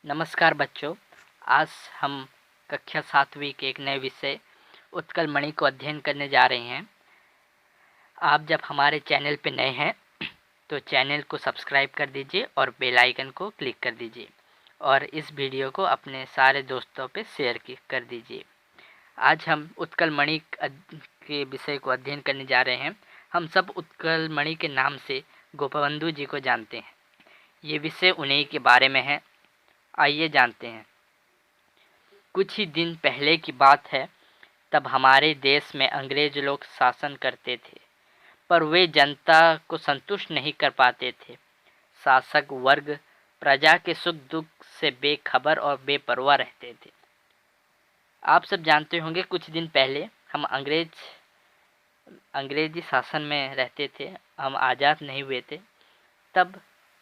नमस्कार बच्चों। आज हम कक्षा 7वीं के एक नए विषय उत्कल मणि को अध्ययन करने जा रहे हैं। आप जब हमारे चैनल पर नए हैं तो चैनल को सब्सक्राइब कर दीजिए और बेल आइकन को क्लिक कर दीजिए और इस वीडियो को अपने सारे दोस्तों पे शेयर कर दीजिए। आज हम उत्कल मणि के विषय को अध्ययन करने जा रहे हैं। हम सब उत्कल मणि के नाम से गोपबंधु जी को जानते हैं। ये विषय उन्हीं के बारे में है। आइए जानते हैं। कुछ ही दिन पहले की बात है, तब हमारे देश में अंग्रेज लोग शासन करते थे, पर वे जनता को संतुष्ट नहीं कर पाते थे। शासक वर्ग प्रजा के सुख दुख से बेखबर और बेपरवाह रहते थे। आप सब जानते होंगे, कुछ दिन पहले हम अंग्रेजी शासन में रहते थे, हम आज़ाद नहीं हुए थे। तब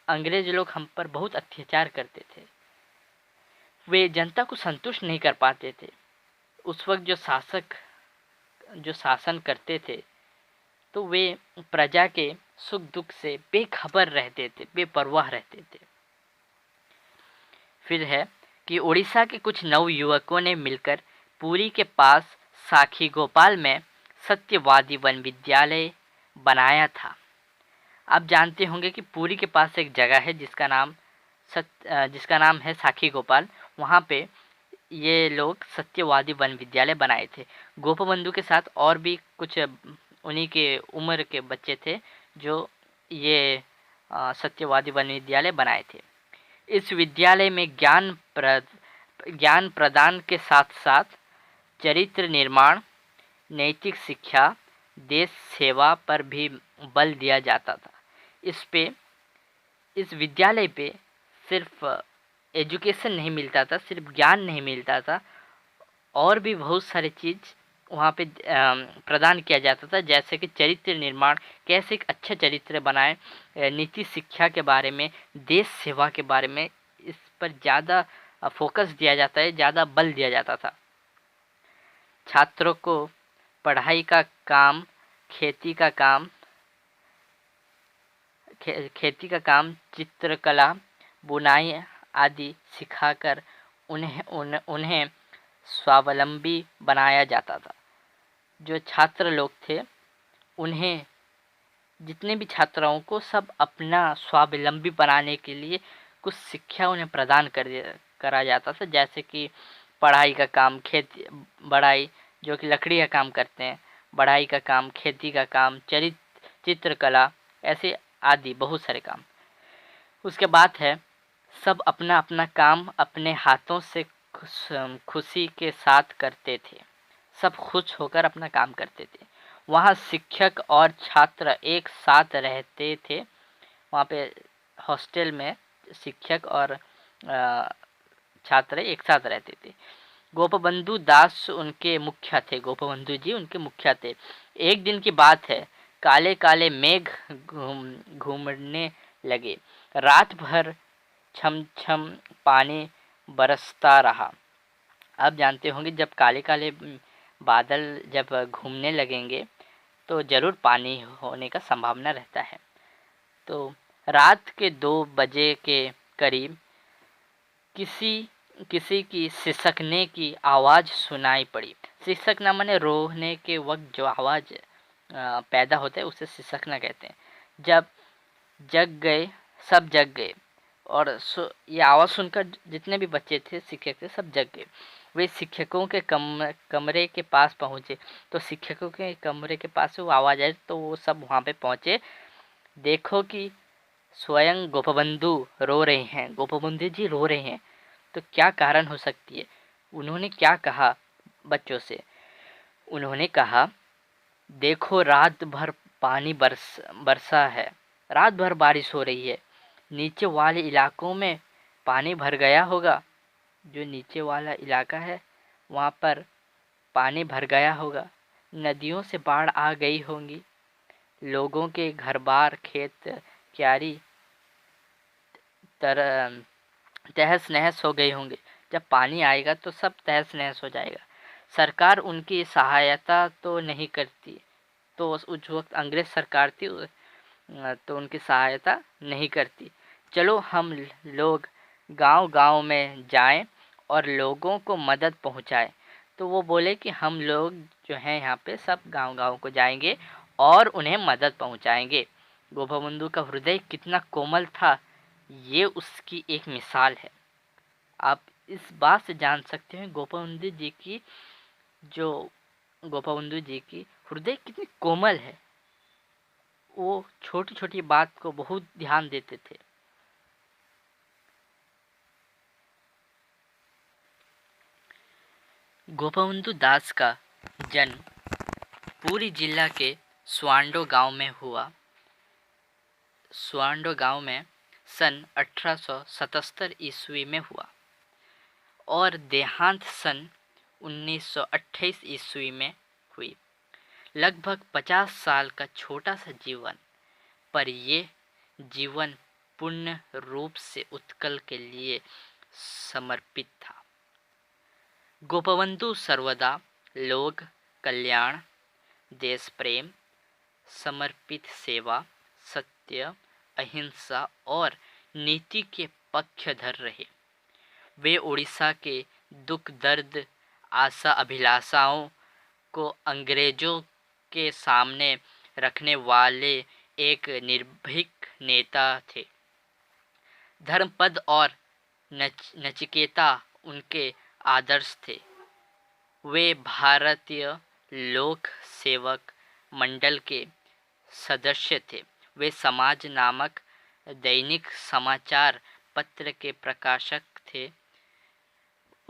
अंग्रेज लोग हम पर बहुत अत्याचार करते थे। वे जनता को संतुष्ट नहीं कर पाते थे। उस वक्त जो शासन करते थे, तो वे प्रजा के सुख दुख से बेखबर रहते थे, बेपरवाह रहते थे। फिर है कि उड़ीसा के कुछ नव युवकों ने मिलकर पुरी के पास साखी गोपाल में सत्यवादी वन विद्यालय बनाया था। आप जानते होंगे कि पुरी के पास एक जगह है जिसका नाम है साखी गोपाल। वहाँ पे ये लोग सत्यवादी वन विद्यालय बनाए थे। गोपबंधु के साथ और भी कुछ उन्हीं के उम्र के बच्चे थे जो ये सत्यवादी वन विद्यालय बनाए थे। इस विद्यालय में ज्ञान प्रदान के साथ साथ चरित्र निर्माण, नैतिक शिक्षा, देश सेवा पर भी बल दिया जाता था। इस विद्यालय पे सिर्फ एजुकेशन नहीं मिलता था, सिर्फ ज्ञान नहीं मिलता था, और भी बहुत सारी चीज़ वहाँ पे प्रदान किया जाता था, जैसे कि चरित्र निर्माण, कैसे एक अच्छा चरित्र बनाए, नीति शिक्षा के बारे में, देश सेवा के बारे में, इस पर ज़्यादा फोकस दिया जाता है, ज़्यादा बल दिया जाता था। छात्रों को पढ़ाई का काम, खेती का काम, चित्रकला, बुनाई आदि सिखाकर उन्हें स्वावलंबी बनाया जाता था। जो छात्र लोग थे, उन्हें जितने भी छात्राओं को सब अपना स्वावलंबी बनाने के लिए कुछ शिक्षा उन्हें प्रदान करा जाता था, जैसे कि पढ़ाई का काम, खेती बढ़ाई जो कि लकड़ी का काम करते हैं, बढ़ाई का काम, खेती का काम, चित्रकला, ऐसे आदि बहुत सारे काम। उसके बाद है, सब अपना अपना काम अपने हाथों से खुशी के साथ करते थे। सब खुश होकर अपना काम करते थे। वहाँ शिक्षक और छात्र एक साथ रहते थे। वहाँ पे हॉस्टल में शिक्षक और छात्र एक साथ रहते थे। गोपबंधु दास उनके मुखिया थे। गोपबंधु जी उनके मुखिया थे। एक दिन की बात है, काले काले मेघ घूमने लगे। रात भर छम छम पानी बरसता रहा। आप जानते होंगे, जब काले काले बादल जब घूमने लगेंगे तो ज़रूर पानी होने का संभावना रहता है। तो रात के 2 बजे के करीब किसी की सिसकने की आवाज़ सुनाई पड़ी। सिसकना माने रोने के वक्त जो आवाज़ पैदा होता है उसे सिसकना कहते हैं। जब सब जग गए और ये आवाज़ सुनकर जितने भी बच्चे थे, शिक्षक थे, सब जग गए। वे शिक्षकों के कमरे के पास पहुँचे। तो शिक्षकों के कमरे के पास से वो आवाज़ आई तो वो सब वहाँ पे पहुँचे। देखो कि स्वयं गोपबंधु रो रहे हैं, गोपबंधु जी रो रहे हैं। तो क्या कारण हो सकती है? उन्होंने क्या कहा बच्चों से? उन्होंने कहा, देखो रात भर पानी बरसा है, रात भर बारिश हो रही है। नीचे वाले इलाकों में पानी भर गया होगा। जो नीचे वाला इलाका है वहाँ पर पानी भर गया होगा। नदियों से बाढ़ आ गई होंगी। लोगों के घर बार, खेत क्यारी तहस नहस हो गए होंगे। जब पानी आएगा तो सब तहस नहस हो जाएगा। सरकार उनकी सहायता तो नहीं करती। तो उस वक्त अंग्रेज सरकार थी, तो उनकी सहायता नहीं करती। चलो हम लोग गांव-गांव में जाएं और लोगों को मदद पहुंचाएं। तो वो बोले कि हम लोग जो हैं यहाँ पे सब गांव-गांव को जाएंगे और उन्हें मदद पहुंचाएंगे। गोपबंधु का हृदय कितना कोमल था, ये उसकी एक मिसाल है। आप इस बात से जान सकते हैं जो गोपबंधु जी की हृदय कितनी कोमल है। वो छोटी-छोटी बात को बहुत ध्यान देते थे। गोपबंधु दास का जन्म पुरी जिला के स्वांडो गांव में हुआ। स्वांडो गांव में सन 1877 ईस्वी में हुआ और देहांत सन 1928 ईस्वी में हुई। लगभग 50 साल का छोटा सा जीवन, पर ये जीवन पूर्ण रूप से उत्कल के लिए समर्पित था। गोपबंधु सर्वदा लोक कल्याण, देश प्रेम, समर्पित सेवा, सत्य, अहिंसा और नीति के पक्षधर रहे। वे उड़ीसा के दुख दर्द, आशा अभिलाषाओं को अंग्रेजों के सामने रखने वाले एक निर्भीक नेता थे। धर्मपद और नचिकेता उनके आदर्श थे। वे भारतीय लोक सेवक मंडल के सदस्य थे। वे समाज नामक दैनिक समाचार पत्र के प्रकाशक थे।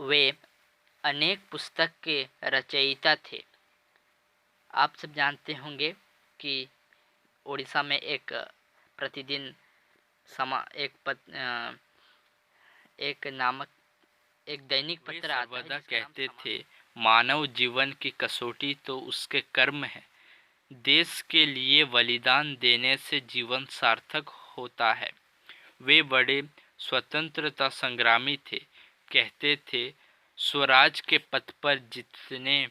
वे अनेक पुस्तक के रचयिता थे। आप सब जानते होंगे कि उड़ीसा में एक प्रतिदिन एक दैनिक पत्र आता है। सर्वदा कहते थे, मानव जीवन की कसौटी तो उसके कर्म है। देश के लिए बलिदान देने से जीवन सार्थक होता है। वे बड़े स्वतंत्रता संग्रामी थे। कहते थे, स्वराज के पथ पर जितने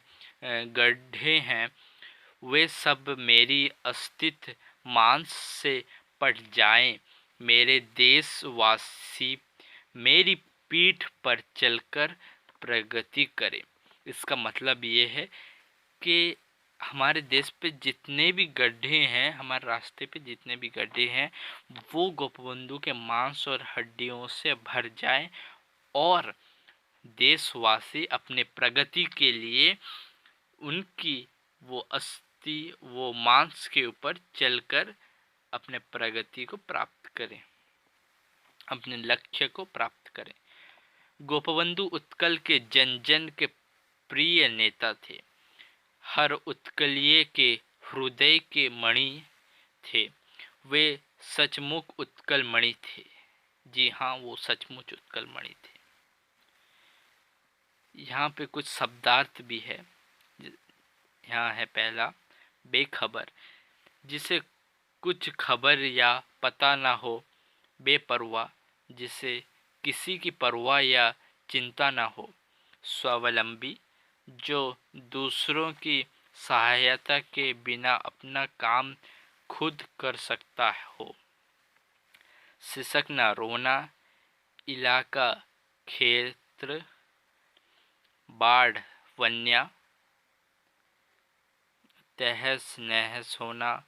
गड्ढे हैं, वे सब मेरी अस्तित्व मांस से पट जाएं। मेरे देशवासी मेरी पीठ पर चलकर प्रगति करें। इसका मतलब ये है कि हमारे देश पे जितने भी गड्ढे हैं, हमारे रास्ते पे जितने भी गड्ढे हैं, वो गोपबंधु के मांस और हड्डियों से भर जाएं और देशवासी अपने प्रगति के लिए उनकी वो मांस के ऊपर चलकर अपने प्रगति को प्राप्त करें, अपने लक्ष्य को प्राप्त करें। गोपबंधु उत्कल के जन जन के प्रिय नेता थे। हर उत्कलीय के हृदय के मणि थे। वे सचमुच उत्कल मणि थे। जी हाँ, वो सचमुच उत्कल मणि थे। यहाँ पे कुछ शब्दार्थ भी है। यहाँ है पहला, बेखबर, जिसे कुछ खबर या पता ना हो। बेपरवाह, जिसे किसी की परवाह या चिंता ना हो। स्वावलंबी, जो दूसरों की सहायता के बिना अपना काम खुद कर सकता हो। सिसकना, रोना, इलाका, क्षेत्र, बाढ़, वन्या, तहस नहस होना,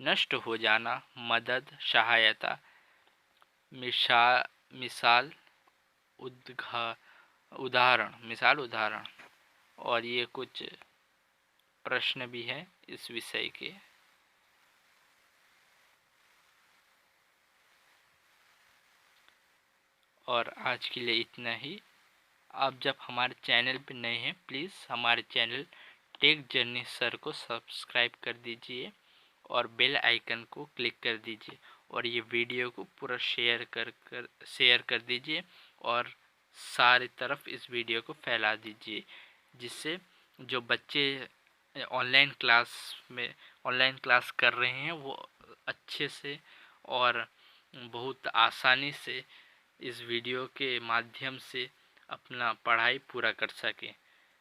नष्ट हो जाना, मदद, सहायता, मिसाल, उदाहरण। और ये कुछ प्रश्न भी हैं इस विषय के। और आज के लिए इतना ही। आप जब हमारे चैनल पर नए हैं, प्लीज़ हमारे चैनल टेक जर्नी सर को सब्सक्राइब कर दीजिए और बेल आइकन को क्लिक कर दीजिए और ये वीडियो को पूरा शेयर कर दीजिए और सारी तरफ इस वीडियो को फैला दीजिए, जिससे जो बच्चे ऑनलाइन क्लास कर रहे हैं वो अच्छे से और बहुत आसानी से इस वीडियो के माध्यम से अपना पढ़ाई पूरा कर सकें।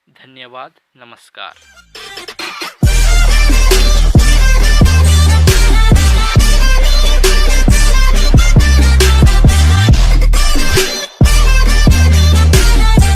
धन्यवाद, नमस्कार।